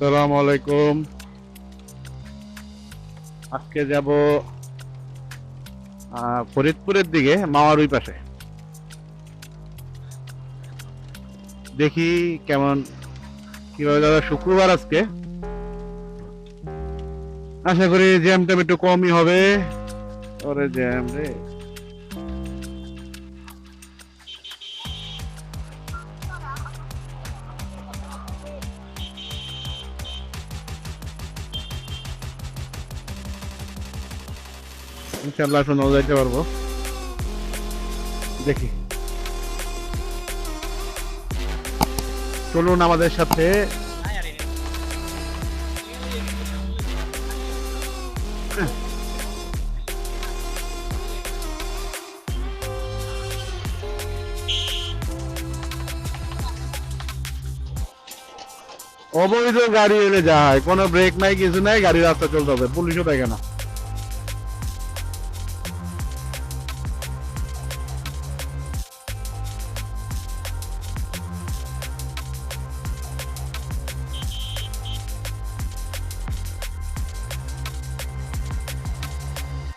আসসালামু আলাইকুম। আজকে যাব ফরিদপুরের দিকে, মাওয়ার ওই পাশে। দেখি কেমন কিভাবে যাবে। শুক্রবার আজকে, আশা করি জ্যাম ট্যাম একটু কমই হবে। ওরে জ্যাম রে! ইনশাল্লাহ শোনা যাইতে পারবো। দেখি, চলুন আমাদের সাথে। অবৈধ গাড়ি এলে যায়, কোনো ব্রেক নাই, কিছু নাই, গাড়ি রাস্তা চলতে হবে, পুলিশও দেখে না।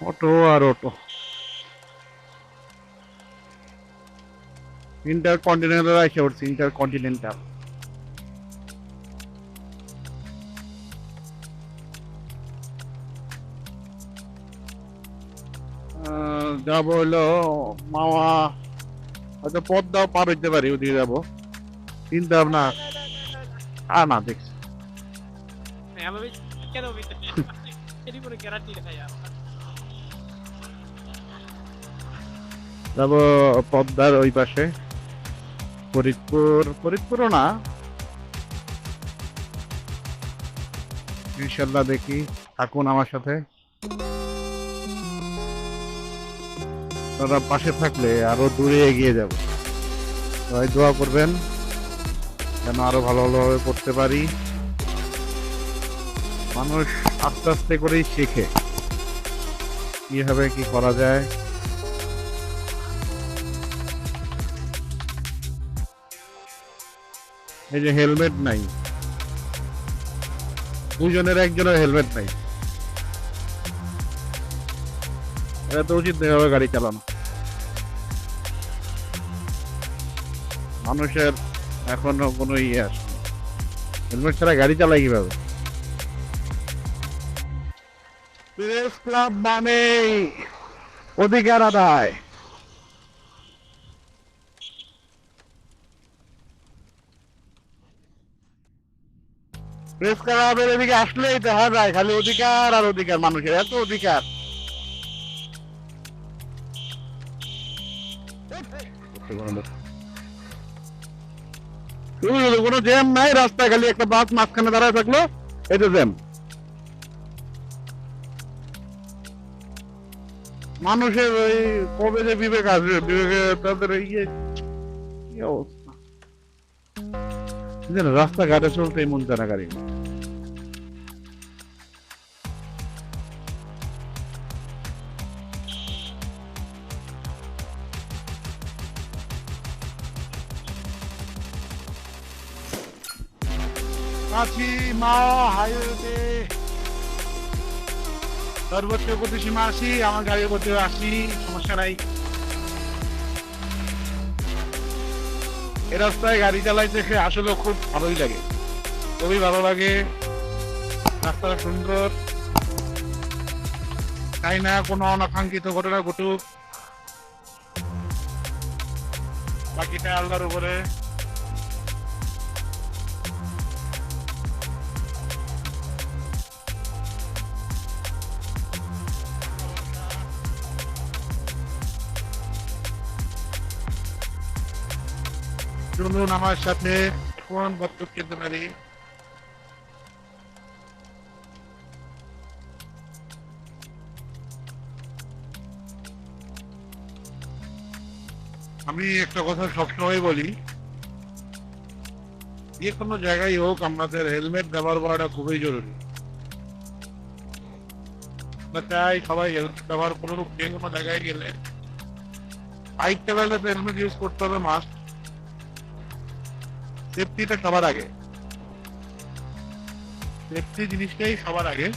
অটো আর অটো, ইন্টার কন্টিনেন্টাল এসে পড়ছি। ইন্টার কন্টিনেন্টাল যাবো হলো মাওয়া, হয়তো পদ্মাও পার হইতে পারি, ওদিকে যাবো। চিন্তা ভাবনা না দেখছি। যাবো পদ্মার ওই পাশে, ফরিদপুরও না, ইনশাল্লাহ। দেখি, থাকুন আমার সাথে। তারা পাশে থাকলে আরো দূরে এগিয়ে যাব। সবাই দোয়া করবেন যেন আরো ভালো ভালোভাবে করতে পারি। মানুষ আস্তে আস্তে করেই শেখে কিভাবে কি করা যায়। এই যে হেলমেট নাই, দুজনের একজনের হেলমেট নাই, এটা তো উচিত নয় এভাবে গাড়ি চালানো। মানুষের এখনো কোনো ইয়ে আসে, হেলমেট ছাড়া গাড়ি চালায় কিভাবে? প্রেস ক্লাব মানে অধিকার আদায়। প্রেস ক্লাবের এদিকে আসলেই দেখা যায় খালি অধিকার আর অধিকার, মানুষের এত অধিকার। কোনো জ্যাম নাই রাস্তায়, খালি একটা বাস মাঝখানে দাঁড়ায় থাকলো, এটা জ্যাম। মানুষের ওই কবে যে বিবেক আসবে, বিবেকে তাদের ইয়ে কি অবস্থা যেন, রাস্তাঘাটে চলতে মন চায় না গাড়ি। কাছি মা হাইওয়েতে সর্বোচ্চ গতি সীমা 80, আমার গাড়ির গতি 80, সমস্যা নাই। এ রাস্তায় গাড়ি চালাইতে আসলে খুব ভালোই লাগে, খুবই ভালো লাগে। রাস্তাটা সুন্দর, তাই না কোনো অনাকাঙ্ক্ষিত ঘটনা ঘটুক, বাকিটা আল্লাহর উপরে। চলুন আমার সাথে, কোন বক্তব্য কিনতে পারি। আমি একটা কথা সবসময় বলি, যে কোনো জায়গায় হোক আমাদের হেলমেট ব্যবহার করাটা খুবই জরুরি। চাই সবাই হেলমেট ব্যবহার করুক, যে কোনো জায়গায় গেলে। বাইক চালালে তো হেলমেট ইউজ করতে হবে মাস্ট, সেফটিটা সবার আগে। সেফটি জিনিসটাই সবার আগে।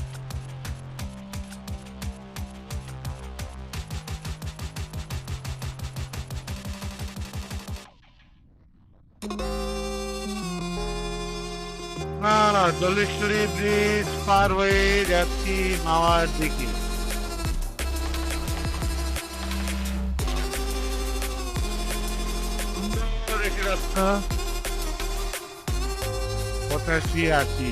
জলেশ্বরী ব্রিজ পার হয়ে যাচ্ছি মাওয়ার দিকে। সুন্দর একটি রাস্তা, 85-80।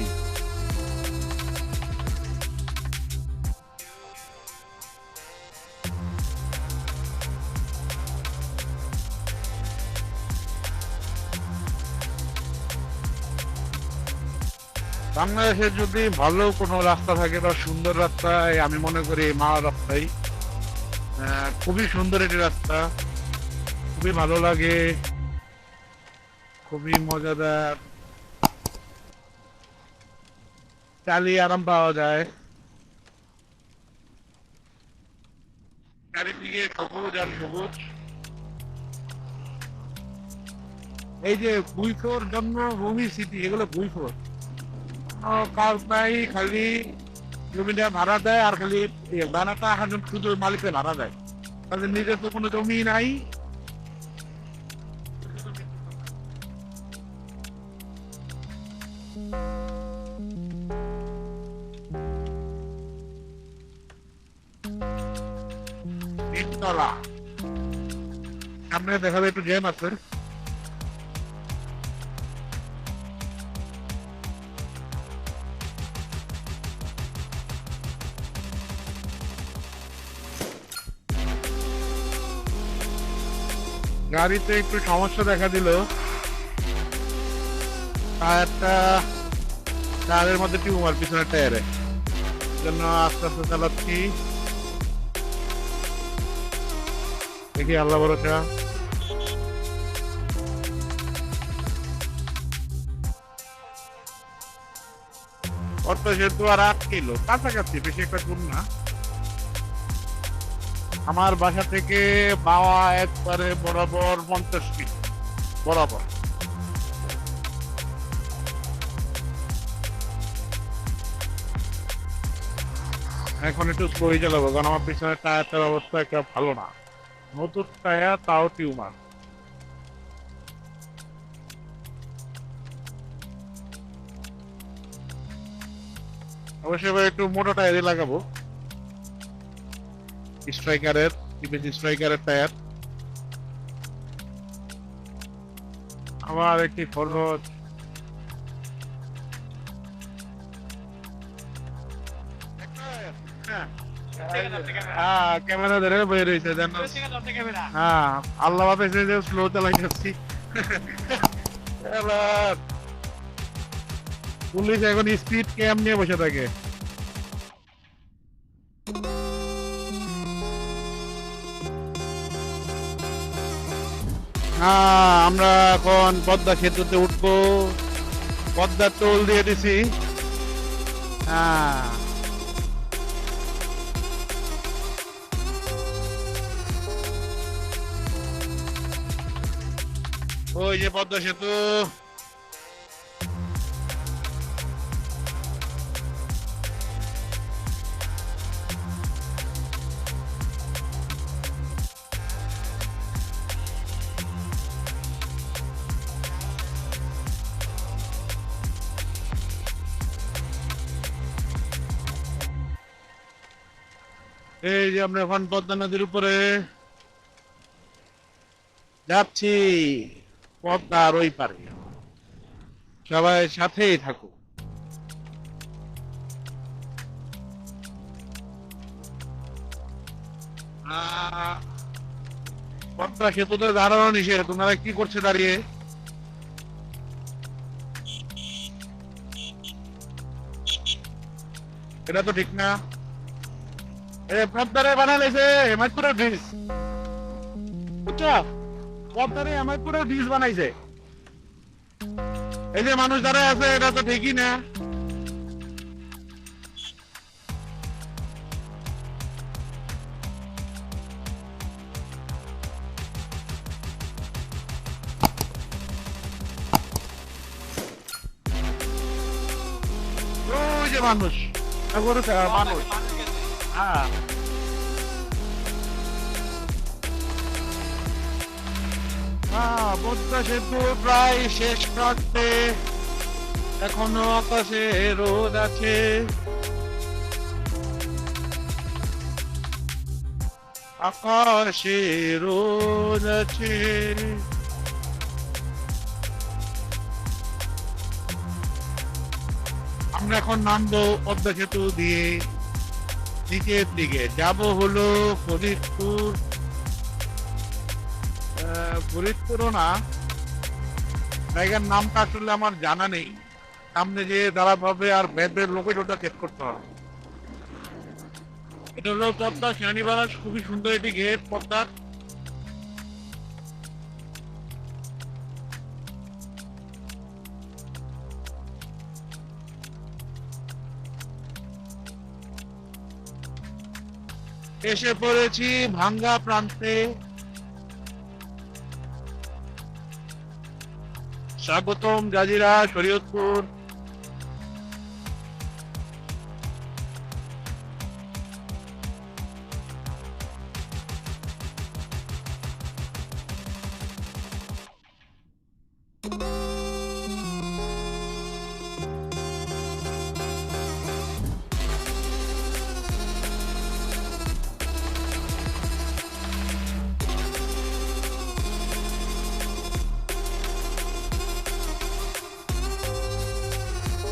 বাংলাদেশের যদি ভালো কোনো রাস্তা থাকে বা সুন্দর রাস্তায়, আমি মনে করি এই মাওয়া রাস্তাই। খুবই সুন্দর একটি রাস্তা, খুবই ভালো লাগে, খুবই মজাদার, চালিয়ে আরাম পাওয়া যায়। চারিদিকে সবুজ আর সবুজ। এই যে ভুইফোর জন্মভূমি স্মৃতি, এগুলো ভুইফোর কাজ নাই, খালি জমিটা ভাড়া দেয় আর খালি ভাড়াটা এখন শুধু মালিকের ভাড়া দেয়, তাদের নিজের তো কোনো জমি নাই। তিনতলা, সামনে দেখা যায় একটু জ্যাম আছে। গাড়িতে একটু সমস্যা দেখা দিল, টায়ারের মধ্যে টিউমার পিছনের টায়ারে, জন্য আস্তে আস্তে চালাচ্ছি। দেখি আল্লাহ ভরসা। পদ্মা সেতু আর 8 কিলো, কাছাকাছি, বেশি একটা দূর না। আমার বাসা থেকে মাওয়া একবারে বরাবর 50 কিলো বরাবর। এখন একটু স্লোই চালাবো, কারণ আমার পিছনের টায়ারটার অবস্থা একটা ভালো না, নতুন টায়ার, তাও টিউমার। অবশ্যই এবার একটু মোটা টায়ারই লাগাবো, স্ট্রাইকারের, স্ট্রাইকারের টায়ার। আবার একটি খরচ, ক্যামেরা ধরে বের হয়েছে, হ্যাঁ আল্লাহ বাপেছে যে স্লো চালাই যাচ্ছি। পুলিশ এখন স্পিড ক্যাম নিয়ে বসে থাকে। আমরা এখন পদ্মা সেতুতে উঠবো, পদ্মার টোল দিয়ে দিছি। ওই যে পদ্মা সেতু। এই যে আমরা এখন পদ্মা নদীর উপরে যাচ্ছি, পদ্মার ওই পারে। সবাই সাথেই থাকুক। পদ্মা সেতুতে দাঁড়ানো নিষেধ, তোমরা কি করছে দাঁড়িয়ে? এটা তো ঠিক না। পদ্মারে বানাইছে হেমায়তপুরের ব্রিজ, বুঝছো? পদ্মারে হেমায়তপুরের ব্রিজ বানাইছে, এই যে মানুষ দাঁড়ায় আছে, এটা তো ঠিকই না। মানুষ, গরু মানুষ। হ্যাঁ, হ্যাঁ, পদ্মা সেতু প্রায় শেষ প্রান্তে, এখনো আকাশে রোদ আছে। আকাশে রোদ আছে। আমরা এখন নামবো পদ্মা সেতু দিয়ে নিচের দিকে, যাব হলো ফরিদপুর। ফরিদপুরও না, জায়গার নামটা আসলে আমার জানা নেই। সামনে যে দাঁড়াতে হবে আর ম্যাপের লোকেশনটা চেক করতে হবে। এটা হলো পদ্মা সেনানিবাস, খুবই সুন্দর একটি গেট পদ্মার। এসে পড়েছি ভাঙ্গা প্রান্তে। স্বাগতম জাজিরা, শরীয়তপুর।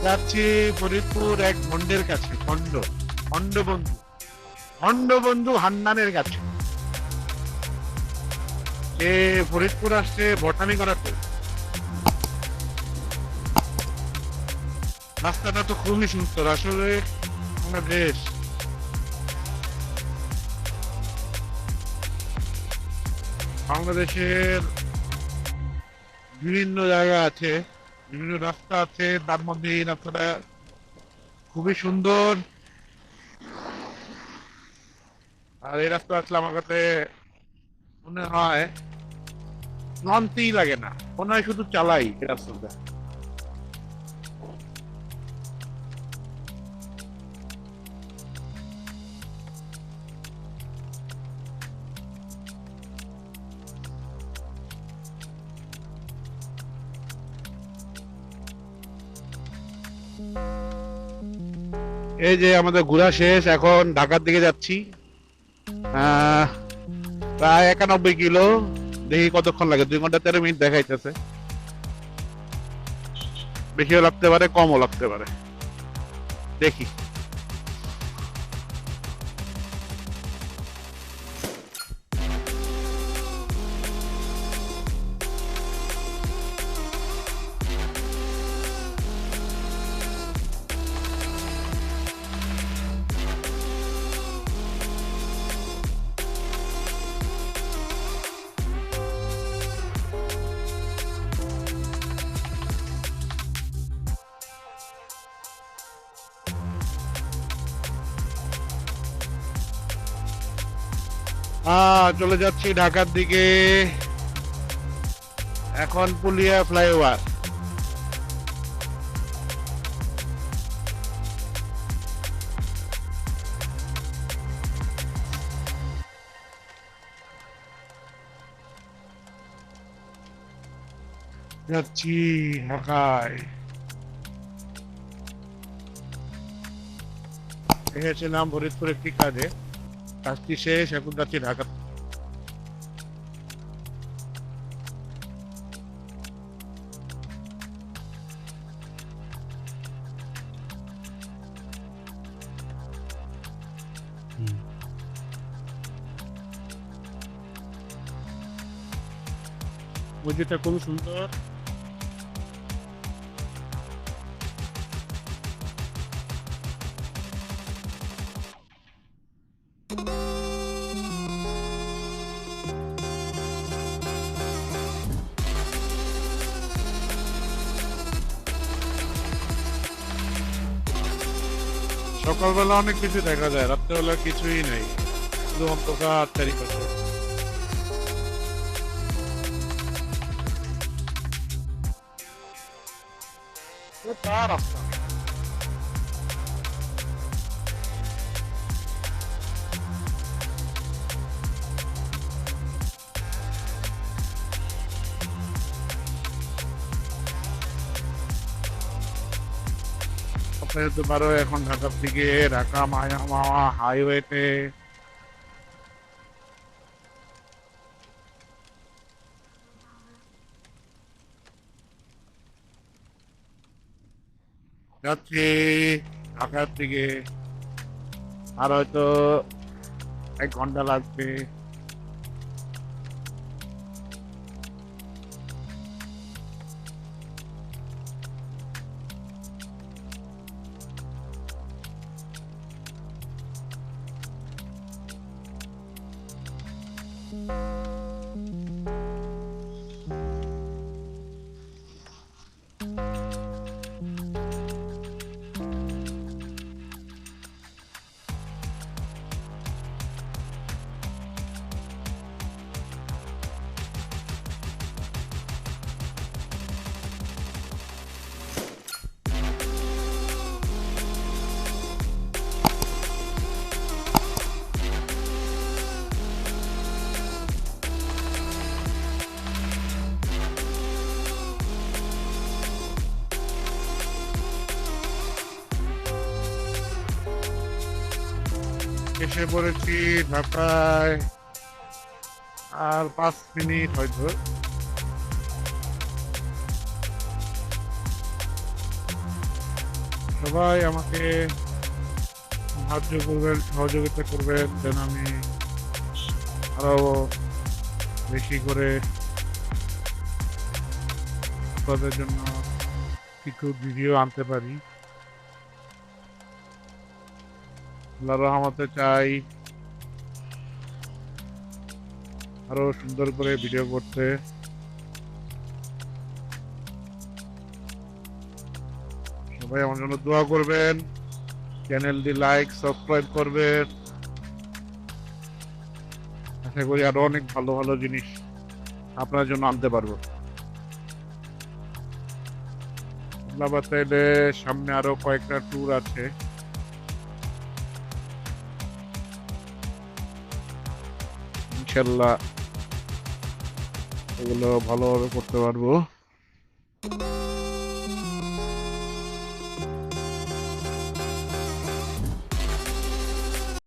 যাচ্ছি ফরিদপুর এক মন্ডের কাছে, খন্ড বন্ধু হান্নানের কাছে। সে ফরিদপুর আসছে বটানি করাতে। রাস্তাটা তো খুবই সুন্দর আসলে। বাংলাদেশ, বাংলাদেশের বিভিন্ন জায়গা আছে, বিভিন্ন রাস্তা আছে, তার মধ্যে এই রাস্তাটা খুবই সুন্দর। আর এই রাস্তা আসলে আমার কাছে মনে হয় ক্লান্তিই লাগে না, মনে হয় শুধু চালাই এই রাস্তাটা। এই যে আমাদের ঘোরা শেষ, এখন ঢাকার দিকে যাচ্ছি। প্রায় 91 কিলো। দেখি কতক্ষণ লাগে, 2 ঘন্টা 13 মিনিট দেখাইতেছে। বেশিও লাগতে পারে, কমও লাগতে পারে, দেখি। চলে যাচ্ছি ঢাকার দিকে। এখন পুলিয়া ফ্লাইওভার। যাচ্ছি ঢাকায়। এসেছিলাম ফরিদপুর একটি কাজে, কাজটি শেষ, এখন যাচ্ছি ঢাকা। মসজিদটা খুব সুন্দর। সকালবেলা অনেক কিছু দেখা যায়, রাত্রেবেলা কিছুই নেই, শুধু অন্ধকার চারিপাশে। রাস্তা রাস্তায় যেতে পারো এখন ঢাকার থেকে, ঢাকা মায়া হাইওয়েতে। যাচ্ছি ঢাকার দিকে, আর হয়তো 1 ঘন্টা লাগবে। এসে পড়েছি ঢাকায়, আর 5 মিনিট হয়তো। সবাই আমাকে সাহায্য করবেন, সহযোগিতা করবেন, যেন আমি আরো বেশি করে আপনাদের জন্য কিছু ভিডিও আনতে পারি। আল্লাহর রহমতে চাই আরো সুন্দর করে ভিডিও করতে। সবাই আমার জন্য দোয়া করবেন, চ্যানেলটি লাইক সাবস্ক্রাইব করবেন। আশা করি আরো অনেক ভালো ভালো জিনিস আপনার জন্য আনতে পারবো। আল্লাহ বাতাইলে সামনে আরো কয়েকটা ট্যুর আছে, ইনশাল্লাহ এগুলো ভালোভাবে করতে পারবো।